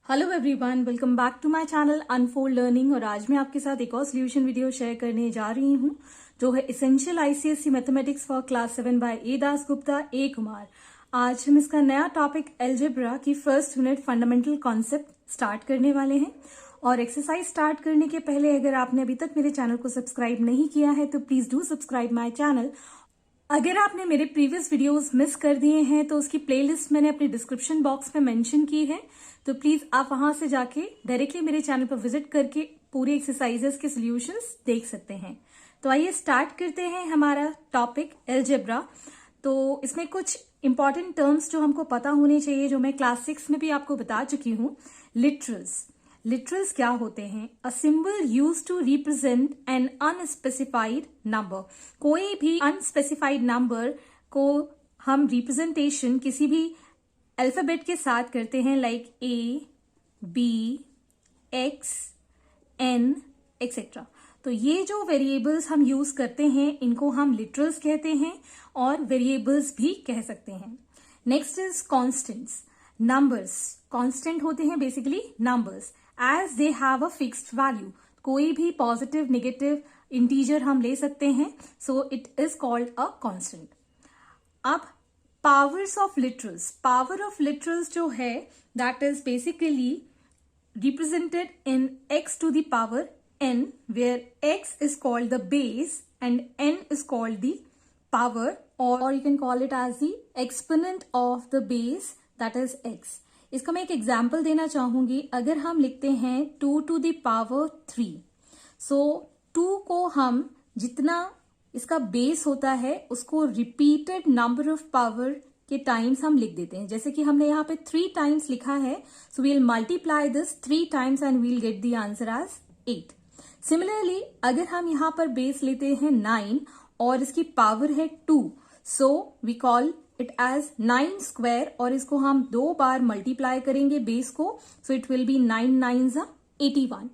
Hello everyone, welcome back to my channel unfold learning. और आज मैं आपके साथ एक और सोल्यूशन वीडियो शेयर करने जा रही हूं जो है essential ICSE mathematics for class 7 by A Dasgupta A Kumar. आज हम इसका नया टॉपिक अलजेब्रा की first unit fundamental concept start करने वाले हैं। और एक्सरसाइज स्टार्ट करने के पहले अगर आपने अभी तक मेरे चैनल को सब्सक्राइब नहीं किया है तो please do subscribe my channel. अगर आपने मेरे प्रीवियस वीडियोस मिस कर दिए हैं तो उसकी प्लेलिस्ट मैंने अपने डिस्क्रिप्शन बॉक्स में मेंशन की है, तो प्लीज आप वहां से जाके डायरेक्टली मेरे चैनल पर विजिट करके पूरे एक्सरसाइजेस के सॉल्यूशंस देख सकते हैं। तो आइए स्टार्ट करते हैं हमारा टॉपिक अलजेब्रा। तो इसमें कुछ इंपॉर्टेंट टर्म्स जो हमको पता होने चाहिए, जो मैं क्लास 6 में भी आपको बता चुकी हूं। लिटरल्स क्या होते हैं? A symbol use to represent an unspecified number. कोई भी अनस्पेसिफाइड नंबर को हम रिप्रेजेंटेशन किसी भी अल्फाबेट के साथ करते हैं, like A, B, X, N etcetera. तो ये जो वेरिएबल्स हम यूज करते हैं इनको हम लिटरल्स कहते हैं और वेरिएबल्स भी कह सकते हैं। Next is constants. Numbers constant होते हैं, basically numbers, as they have a fixed value. कोई भी पॉजिटिव नेगेटिव इंटीजर हम ले सकते हैं, so it is called a constant. अब powers of literals. Power of literals जो है that is basically represented in x to the power n, where x is called the base and n is called the power, or you can call it as the exponent of the base, that is x. इसका मैं एक example देना चाहूंगी। अगर हम लिखते हैं 2 to the power 3, so 2 को हम जितना इसका बेस होता है उसको रिपीटेड नंबर ऑफ पावर के टाइम्स हम लिख देते हैं। जैसे कि हमने यहाँ पे 3 टाइम्स लिखा है, so we'll multiply this 3 times and we'll get the answer as 8। Similarly अगर हम यहाँ पर बेस लेते हैं 9 और इसकी पावर है 2, so we call it as 9 square, और इसको हम 2 बार मल्टीप्लाई करेंगे बेस को, सो इट विल बी 9 9s 81।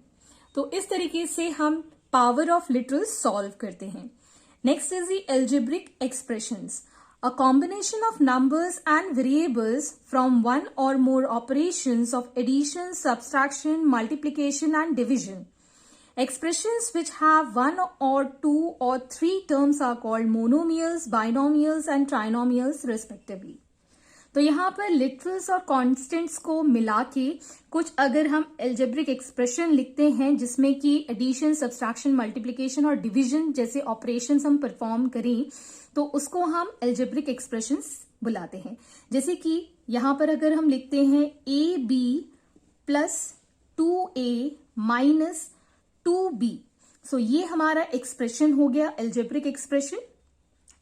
तो इस तरीके से हम पावर ऑफ लिटरल्स सॉल्व करते हैं। Next is the algebraic expressions. A combination of numbers and variables from one or more operations of addition, subtraction, multiplication and division. Expressions which have 1 or 2 or 3 terms are called monomials, binomials and trinomials respectively. तो यहाँ पर literals और constants को मिला के कुछ अगर हम एल्जेब्रिक एक्सप्रेशन लिखते हैं जिसमें कि एडिशन, सब्सट्रैक्शन, मल्टीप्लिकेशन और डिवीजन जैसे ऑपरेशंस हम परफॉर्म करें, तो उसको हम एल्जेब्रिक एक्सप्रेशंस बुलाते हैं। जैसे कि यहाँ पर अगर हम लिखते हैं A B plus 2a minus 2b, so ये हमारा एक्सप्रेशन हो गया एल्जेब्रिक एक्सप्रेशन।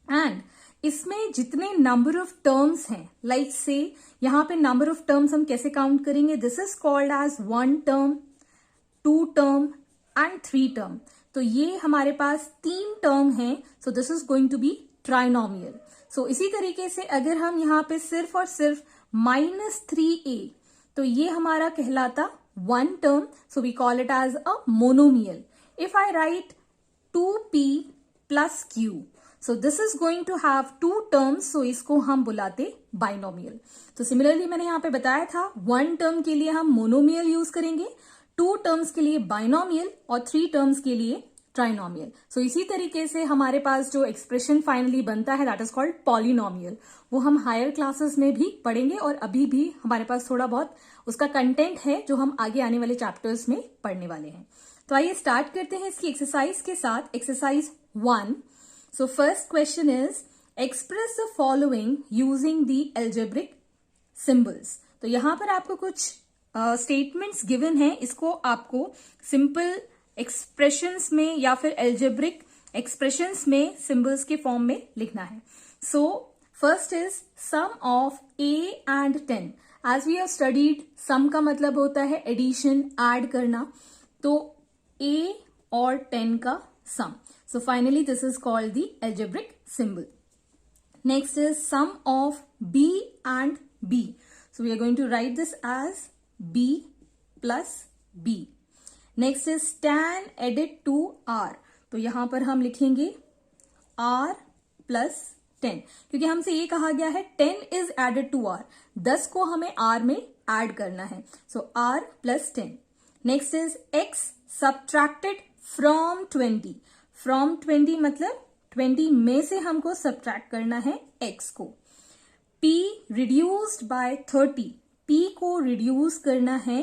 एंड इसमें जितने नंबर ऑफ टर्म्स हैं, लाइक से यहां पे नंबर ऑफ टर्म्स हम कैसे काउंट करेंगे, this is called as 1 term, 2 term and 3 term. तो ये हमारे पास 3 टर्म हैं, so this is going to be trinomial. So इसी तरीके से अगर हम यहाँ पे सिर्फ और सिर्फ -3a, तो ये हमारा कहलाता 1 term, so we call it as a monomial. If I write 2p plus q, so this is going to have 2 terms, so इसको हम बुलाते बाइनोमियल। तो सिमिलरली मैंने यहाँ पे बताया था 1 टर्म के लिए हम मोनोमियल यूज करेंगे, 2 टर्म्स के लिए बाइनोमियल और 3 टर्म्स के लिए ट्राइनोमियल। सो इसी तरीके से हमारे पास जो एक्सप्रेशन फाइनली बनता है दैट इज कॉल्ड पॉलिनोमियल। वो हम हायर क्लासेस में भी पढ़ेंगे और अभी भी हमारे पास थोड़ा बहुत उसका कंटेंट है जो हम आगे आने वाले चैप्टर्स में पढ़ने वाले हैं। तो आइए स्टार्ट करते हैं इसकी एक्सरसाइज के साथ। Exercise 1। So first question is express the following using the algebraic symbols. तो यहां पर आपको कुछ स्टेटमेंट्स गिवन है, इसको आपको सिंपल एक्सप्रेशंस में या फिर algebraic एक्सप्रेशंस में सिंबल्स के फॉर्म में लिखना है। So first is sum of a and 10. As we have studied, sum का मतलब होता है एडिशन, ऐड करना, तो a और 10 का sum. So finally this is called the algebraic symbol. Next is sum of b and b. So we are going to write this as b plus b. Next is tan added to r. तो यहां पर हम लिखेंगे r plus 10, क्योंकि हमसे ये कहा गया है 10 is added to r, 10 को हमें r में ऐड करना है. सो r plus 10. Next is x subtracted from 20. From 20 मतलब 20 में से हमको सब्ट्रैक्ट करना है x को. p reduced by 30. p को रिड्यूस करना है,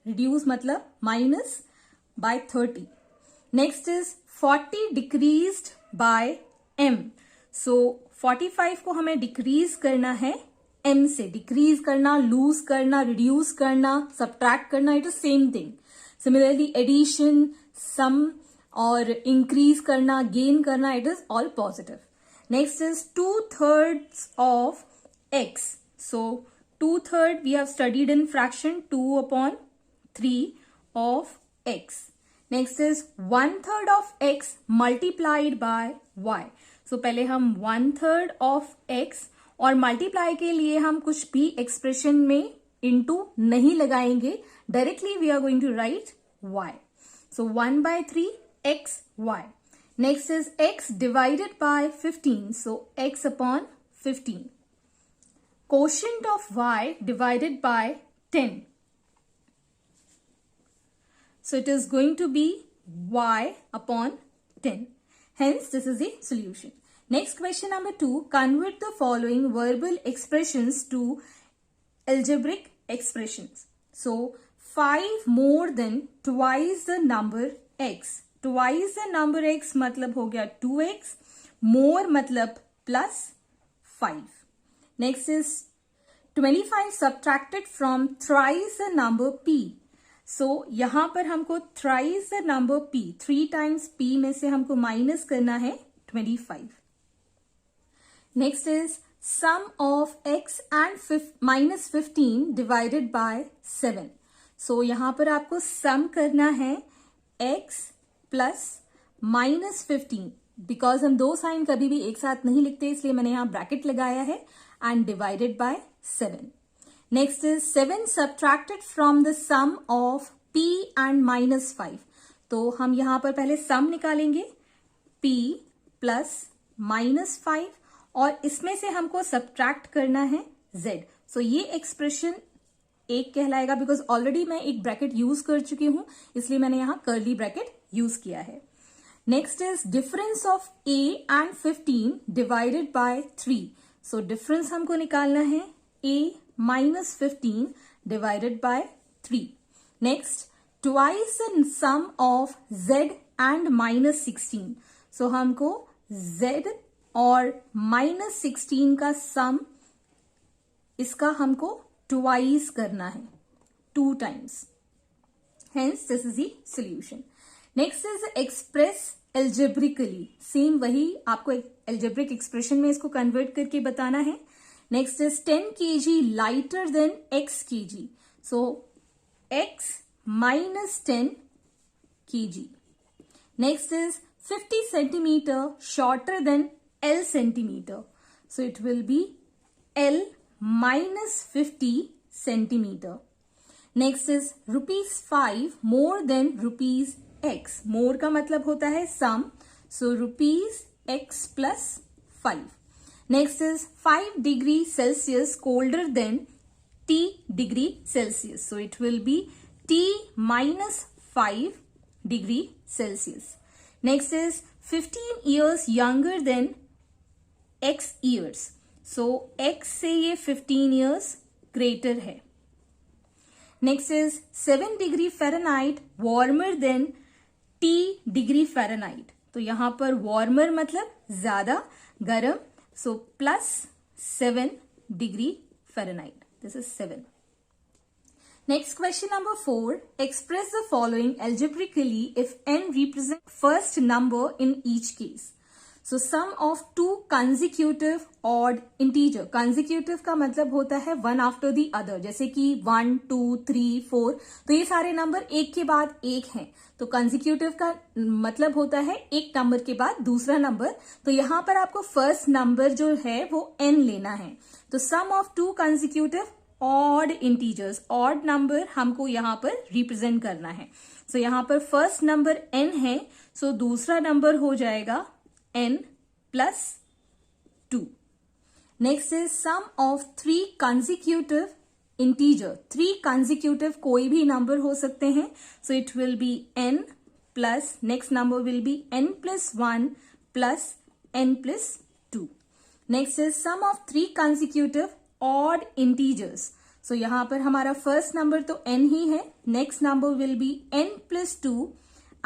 रिड्यूस मतलब minus by 30. Next is 40 decreased by m. So 45 को हमें डिक्रीज करना है m से. डिक्रीज करना, लूज करना, रिड्यूस करना, सब्ट्रैक्ट करना, it is same thing. Similarly addition, sum और इंक्रीज करना, गेन करना, it is all positive. Next is 2/3 of x. So 2/3 we have studied in fraction 2/3 of x. Next is 1/3 of x multiplied by y. So पहले हम 1/3 of x और multiply के लिए हम कुछ भी एक्सप्रेशन में इनटू नहीं लगाएंगे, directly we are going to write y. So 1/3 x y. Next is x divided by 15. So x upon 15. Quotient of y divided by 10. So it is going to be y upon 10. Hence this is the solution. Next question number 2. Convert the following verbal expressions to algebraic expressions. So 5 more than twice the number x. Twice the number x मतलब हो गया 2x, मोर मतलब plus 5. Next is 25 subtracted from thrice the number p. सो यहां पर हमको thrice the number p, 3 times p में से हमको माइनस करना है 25. Next is sum of x and minus 15 divided by 7. So यहां पर आपको सम करना है x प्लस माइनस 15. बिकॉज हम दो साइन कभी भी एक साथ नहीं लिखते, इसलिए मैंने यहां ब्रैकेट लगाया है, and divided by 7. Next is 7 subtracted from the sum of p and minus 5. तो हम यहां पर पहले सम निकालेंगे p प्लस माइनस 5 और इसमें से हमको सब्ट्रैक्ट करना है z. सो ये एक्सप्रेशन एक कहलाएगा, बिकॉज ऑलरेडी मैं एक ब्रैकेट यूज कर चुकी हूं, इसलिए मैंने यहां कर्ली ब्रैकेट यूज किया है. Next is difference of a and 15 divided by 3. So difference हमको निकालना है a minus 15 divided by 3. Next twice the sum of z and minus 16. So हमको z और माइनस 16 का सम, इसका हमको ट्वाइस करना है, 2 times. Hence this is the solution. Next is express algebraically. Same वही आपको algebraic expression में इसको कन्वर्ट करके बताना है. Next is 10 kg lighter than x kg. So x minus 10 kg. Next is 50 centimeter shorter than L centimeter. So it will be L minus 50 centimeter. Next is ₹5 more than ₹x. More का मतलब होता है sum. So ₹x plus 5. Next is 5 degree Celsius colder than T degree Celsius. So it will be T minus 5 degree Celsius. Next is 15 years younger than x years. So x से ये 15 years greater है. Next is 7 degree Fahrenheit warmer than T degree Fahrenheit. तो यहां पर warmer मतलब ज्यादा गर्म, so plus 7 degree Fahrenheit. This is 7. Next question number 4. Express the following algebraically if n represent first number in each case. So sum of 2 consecutive odd integer. consecutive का मतलब होता है वन आफ्टर दी अदर, जैसे कि 1, 2, 3, 4. तो ये सारे number एक के बाद एक हैं. तो consecutive का मतलब होता है एक नंबर के बाद दूसरा नंबर. तो यहां पर आपको फर्स्ट नंबर जो है वो n लेना है. तो sum of 2 consecutive odd integers, odd नंबर हमको यहां पर रिप्रेजेंट करना है. सो यहां पर फर्स्ट नंबर n है, सो दूसरा नंबर हो जाएगा n plus 2. Next is sum of 3 consecutive integer, 3 consecutive कोई भी नंबर हो सकते हैं. So it will be n plus next number will be n plus 1 plus n plus 2. Next is sum of 3 consecutive odd integers. So यहां पर हमारा first number तो n ही है. Next number will be n plus 2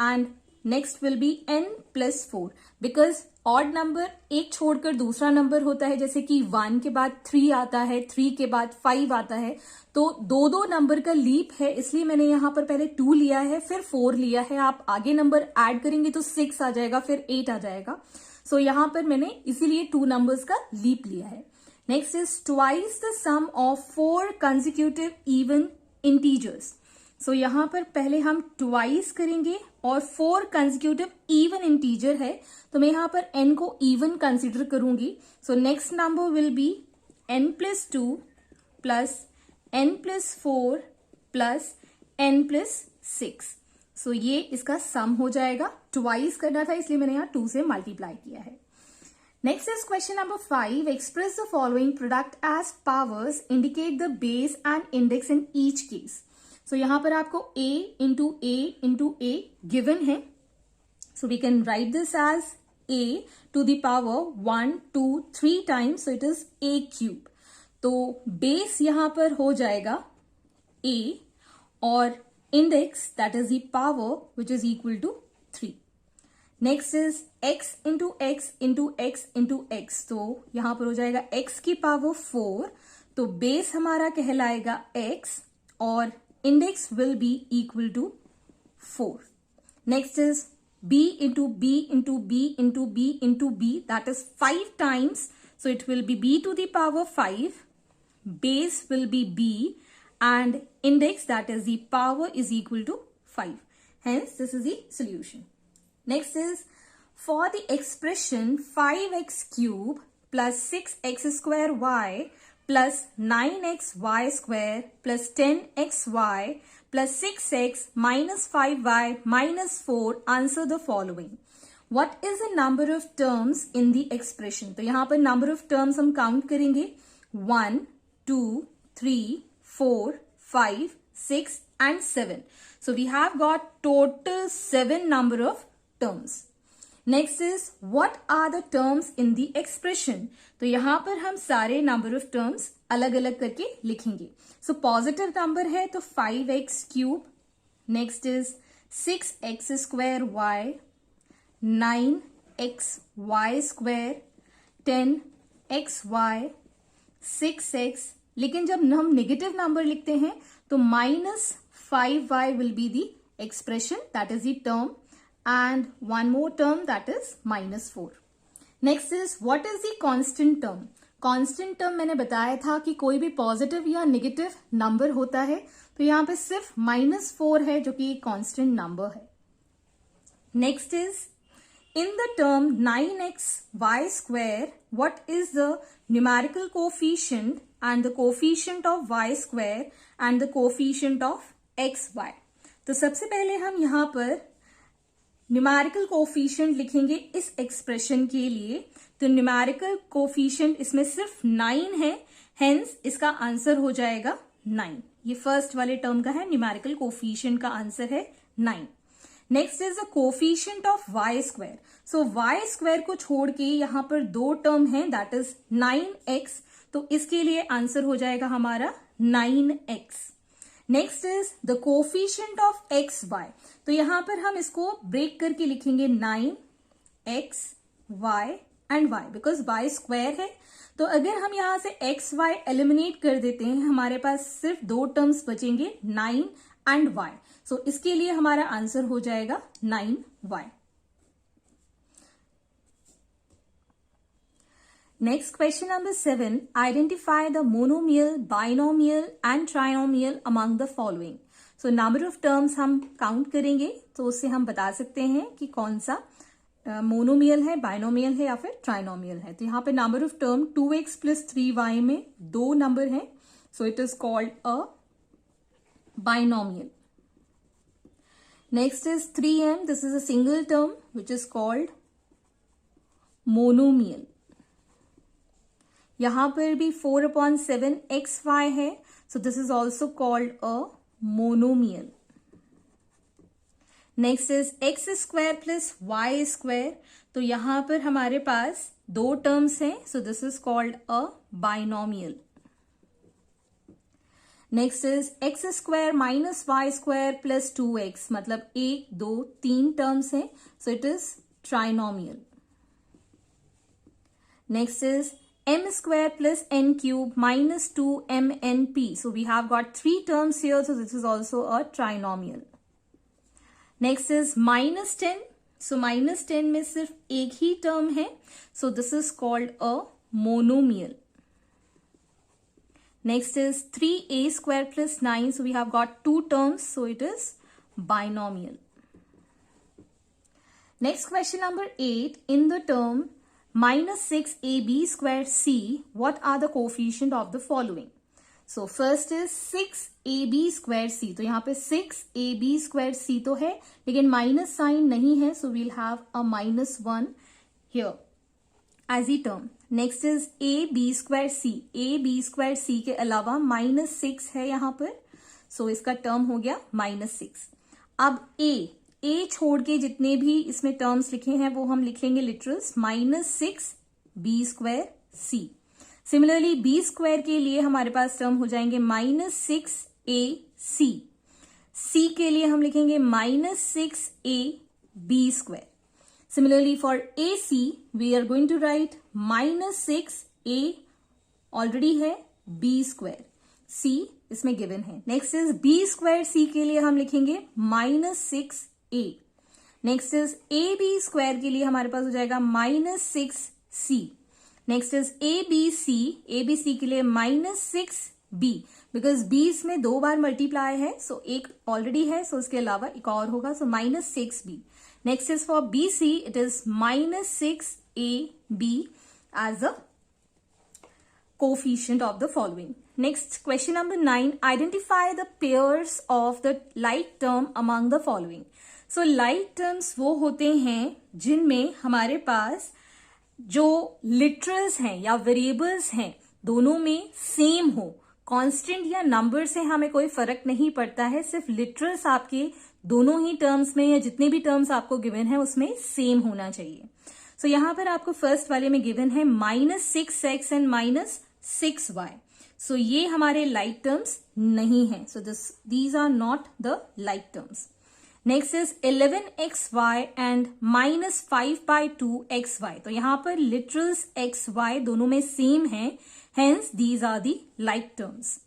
and next will be n plus 4. Because odd number एक छोड़कर दूसरा number होता है, जैसे कि 1 के बाद 3 आता है, 3 के बाद 5 आता है, तो दो दो नंबर का लीप है, इसलिए मैंने यहां पर पहले 2 लिया है फिर 4 लिया है. आप आगे नंबर ऐड करेंगे तो 6 आ जाएगा, फिर 8 आ जाएगा. सो यहां पर मैंने इसीलिए 2 नंबर्स का लीप लिया है. Next is twice the sum of 4 consecutive even integers. So यहां पर पहले हम ट्वाइस करेंगे और 4 कंसेक्यूटिव इवन इंटीजर है, तो मैं यहां पर n को इवन कंसिडर करूंगी. So next number will be n plus 2 plus n plus 4 plus n plus 6. सो ये इसका सम हो जाएगा. ट्वाइस करना था इसलिए मैंने यहां 2 से मल्टीप्लाई किया है. Next is question number 5. Express the following product as powers. Indicate the base and index in each case. So यहाँ पर आपको a into a given है. So we can write this as a to the power 1, 2, 3 times. So it is a cube. तो base यहाँ पर हो जाएगा a और index that is the power which is equal to 3. Next is x into x into x into x. तो यहां पर हो जाएगा x की पावर 4. तो बेस हमारा कहलाएगा x और index will be equal to 4. Next is b into B into B into B into B that is 5 times. So it will be b to the power 5. Base will be b and index that is the power is equal to 5. Hence this is the solution. Next is for the expression 5x cube plus 6x square y plus 9xy square plus 10xy plus 6x minus 5y minus 4, answer the following. What is the number of terms in the expression? तो यहाँ पर number of terms हम count करेंगे 1, 2, 3, 4, 5, 6 and 7. So we have got total 7 number of terms. Next is what are the terms in the expression? तो यहां पर हम सारे number of terms अलग अलग करके लिखेंगे. So positive number है तो 5x cube. Next is 6x square y, 9xy square, 10xy, 6x. लेकिन जब हम नेगेटिव नंबर लिखते हैं तो -5y will be the expression, that is the term. And one more term that is -4. Next is what is the constant term? Constant term मैंने बताया था कि कोई भी पॉजिटिव या नेगेटिव नंबर होता है, तो यहाँ पे सिर्फ -4 है जो कि कांस्टेंट नंबर है. Next is in the term 9xy square, what is the numerical coefficient and the coefficient of y square and the coefficient of xy? तो सबसे पहले हम यहाँ पर न्यूमेरिकल कोफिशिएंट लिखेंगे इस एक्सप्रेशन के लिए. तो न्यूमेरिकल कोफिशिएंट इसमें सिर्फ 9 है, हेंस इसका आंसर हो जाएगा 9. ये फर्स्ट वाले टर्म का है, न्यूमेरिकल कोफिशिएंट का आंसर है 9. Next is the coefficient of Y square. So Y square को छोड़ के यहां पर 2 टर्म है, दैट इज 9x. तो इसके लिए आंसर हो जाएगा हमारा 9x. Next is the coefficient of X Y. तो यहां पर हम इसको ब्रेक करके लिखेंगे 9x y and y, because y square है. तो अगर हम यहां से x y एलिमिनेट कर देते हैं, हमारे पास सिर्फ 2 टर्म्स बचेंगे 9 एंड y. सो इसके लिए हमारा आंसर हो जाएगा 9y. Next, question number 7. Identify the monomial, binomial and trinomial among the following. So, number of terms हम count करेंगे, तो उससे हम बता सकते हैं कि कौन सा मोनोमियल है, बाइनोमियल है या फिर ट्राइनोमियल है. तो यहाँ पे number of term 2x plus 3y में 2 नंबर है. सो it is called a binomial. Next is 3m. This is a single term which is called monomial. यहाँ पर भी 4/7 है, so this is also called a monomial. Next is X square plus Y square, तो यहां पर हमारे पास दो टर्म्स हैं, so this is called a binomial. Next is X square minus Y square plus 2x, मतलब 1 2 3 टर्म्स हैं, so it is trinomial. Next is m square plus n cube minus 2mnp, so we have got 3 terms here, so this is also a trinomial. Next is -10, सो -10 में सिर्फ एक ही term है, सो this is called a monomial. Next is 3a square plus 9, so we have got 2 terms, so it is binomial. Next question number 8, in the term -6ab square c, what are the coefficient of the following? So first is 6ab square c, तो यहाँ पे 6ab square c तो है, लेकिन minus sign नहीं है, so we'll have a -1 here as a term. Next is ab square c, ab square c के अलावा -6 है यहाँ पर, सो इसका टर्म हो गया -6. अब a छोड़ के जितने भी इसमें टर्म्स लिखे हैं वो हम लिखेंगे literals, -6b square c. Similarly B square के लिए हमारे पास टर्म हो जाएंगे -6ac. सी के लिए हम लिखेंगे -6ab square. Similarly for A C we are going to write -6a already है, बी स्क्वायर, सी इसमें गिवन है. Next is B square C के लिए हम लिखेंगे -6a. Next is A B square के लिए हमारे पास हो जाएगा -6c. नेक्स्ट इज ABC के लिए -6b, बिकॉज b इसमें 2 बार मल्टीप्लाई है, सो एक ऑलरेडी है, सो उसके अलावा एक और होगा, so -6b. Next is for BC it is -6ab as a coefficient of the following. Next question number 9, identify the pairs of the like term among the following. So like terms वो होते हैं जिनमें हमारे पास जो literals हैं या variables हैं दोनों में सेम हो. कांस्टेंट या नंबर से हमें कोई फर्क नहीं पड़ता है, सिर्फ लिटरल्स आपके दोनों ही टर्म्स में या जितने भी टर्म्स आपको गिवन है उसमें सेम होना चाहिए. सो यहां पर आपको फर्स्ट वाले में गिवन है -6x एंड -6y. सो ये हमारे लाइक टर्म्स नहीं है, so these are not the like terms. Next is 11xy and -5/2xy, तो यहां पर लिटरल्स xy दोनों में सेम है, hence these are the like terms.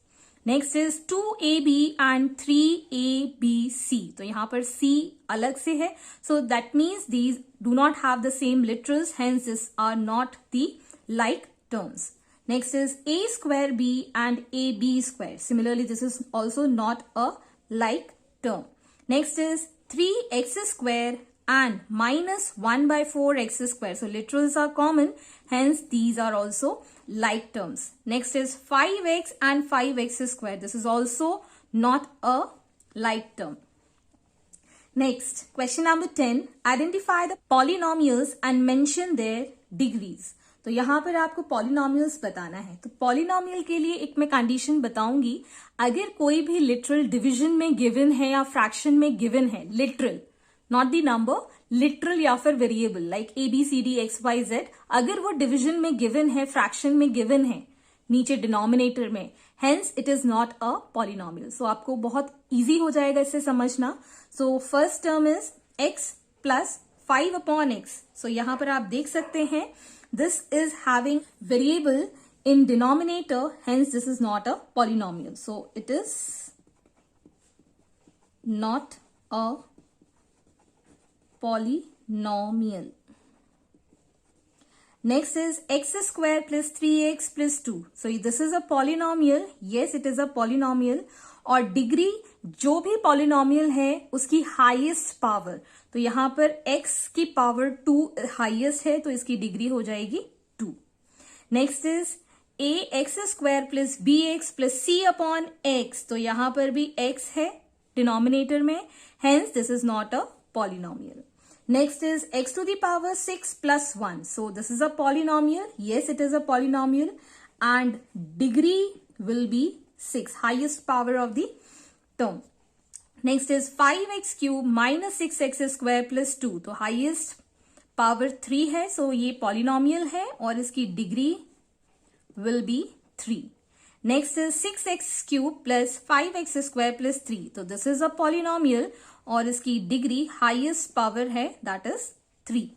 Next is 2ab and 3abc, तो यहां पर c अलग से है, so that means these do not have the same literals, hence this are not the like terms. Next is a square b and ab square, similarly this is also not a like term. Next is 3x square and -1/4x square. So literals are common, hence these are also like terms. Next is 5x and 5x square. This is also not a like term. Next, question number 10. Identify the polynomials and mention their degrees. तो यहां पर आपको polynomials बताना है. तो polynomial के लिए एक मैं कंडीशन बताऊंगी. अगर कोई भी लिटरल डिवीजन में गिवन है या फ्रैक्शन में गिवन है, literal not the number, literal या फिर वेरिएबल लाइक ABCD XYZ, अगर वो डिवीजन में गिवन है, फ्रैक्शन में गिवन है नीचे डिनोमिनेटर में, hence it is not a polynomial. So आपको बहुत इजी हो जाएगा इससे समझना. So first term is x plus 5/x. So यहां पर आप देख सकते हैं this is having variable in denominator, hence this is not a polynomial. So it is not a polynomial. Next is x square plus 3x plus 2. So this is a polynomial. Yes, it is a polynomial. और degree जो भी polynomial है उसकी highest power, तो यहां पर x की power 2 highest है, तो इसकी डिग्री हो जाएगी 2. Next is ax square plus bx plus c/x, तो यहां पर भी x है डिनोमिनेटर में, hence this is not a polynomial. Next is x to the power 6 plus 1. So this is a polynomial. Yes, it is a polynomial. and degree will be 6, highest power of the term. Next is 5x cube minus 6x square plus 2. तो highest power 3 है, so ये polynomial है और इसकी degree will be 3. Next is 6x cube plus 5x square plus 3. तो this is a polynomial और इसकी degree highest power है, that is 3.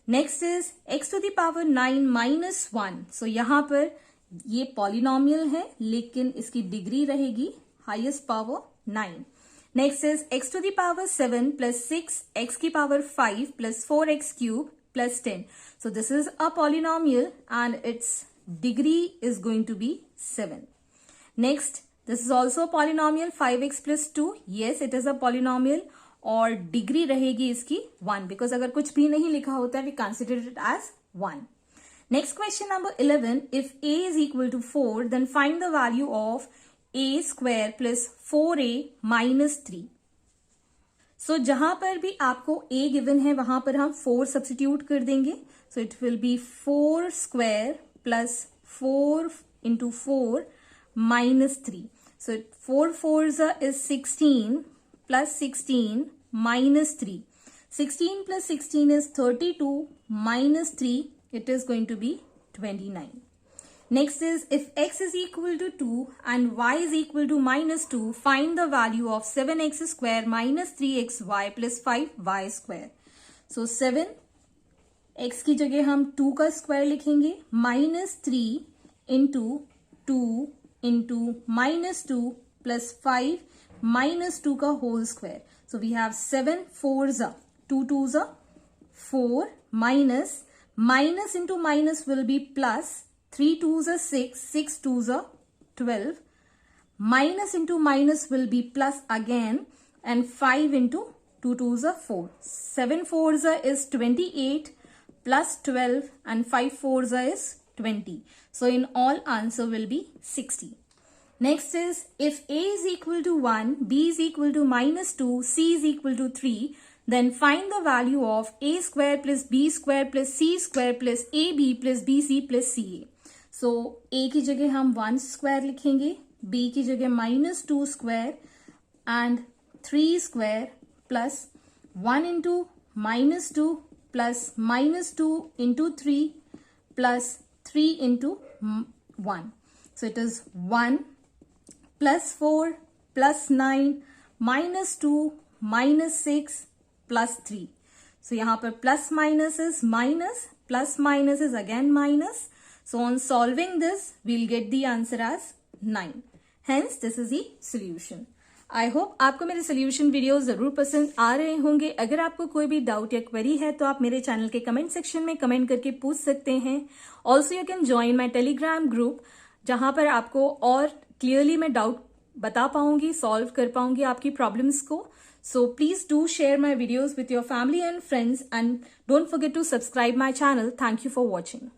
Next is x to the power 9 minus 1. सो यहां पर ये पॉलिनोमियल है लेकिन इसकी डिग्री रहेगी highest power 9. Next is x to the power 7 plus 6 x की power 5 plus 4x cube plus 10. So this is a polynomial and its degree is going to be 7. Next, this is also a polynomial 5x plus 2. Yes, it is a polynomial. और degree रहेगी इसकी 1 because अगर कुछ भी नहीं लिखा होता है we consider it as 1. Next question number 11. If a is equal to 4 then find the value of a square plus 4a minus 3. So जहां पर भी आपको a गिवन है वहां पर हम 4 सब्सटीट्यूट कर देंगे. सो it will B 4 square plus 4 into 4 minus 3. So 4 4 is 16 plus 16 minus 3. 16 plus 16 is 32 minus 3, it is going to be 29. Next is if x is equal to 2 and y is equal to minus 2, find the value of 7x square minus 3xy plus 5y square. So 7 x की जगह हम 2 का square लिखेंगे minus 3 into 2 into minus 2 plus 5 minus 2 का whole square. So we have 7 4s are 2 2s are 4 minus into minus will be plus 3 2s are 6 6 2s are 12 minus into minus will be plus again and 5 into 2 2s are 4. 7 4s are is 28 plus 12 and 5 4s are is 20. So in all answer will be 60. Next is if a is equal to 1, b is equal to minus 2, c is equal to 3, then find the value of a square plus b square plus c square plus ab plus bc plus ca. So a की जगह हम 1 square लिखेंगे, b की जगह minus 2 square and 3 square plus 1 into minus 2 plus minus 2 into 3 plus 3 into 1. So it is 1 plus 4 plus 9 minus 2 minus 6 plus 3. So यहाँ पर plus minus is minus, plus minus is again minus. So on solving this, we'll get the answer as 9. Hence, this is the solution. I hope आपको मेरे solution videos जरूर पसंद आ रहे होंगे. अगर आपको कोई भी डाउट या क्वेरी है तो आप मेरे चैनल के कमेंट सेक्शन में कमेंट करके पूछ सकते हैं. Also you can join my Telegram group जहां पर आपको और क्लियरली मैं डाउट बता पाऊंगी, सॉल्व कर पाऊंगी आपकी प्रॉब्लम्स को. So please do share my videos with your family and friends and don't forget to subscribe my channel. Thank you for watching.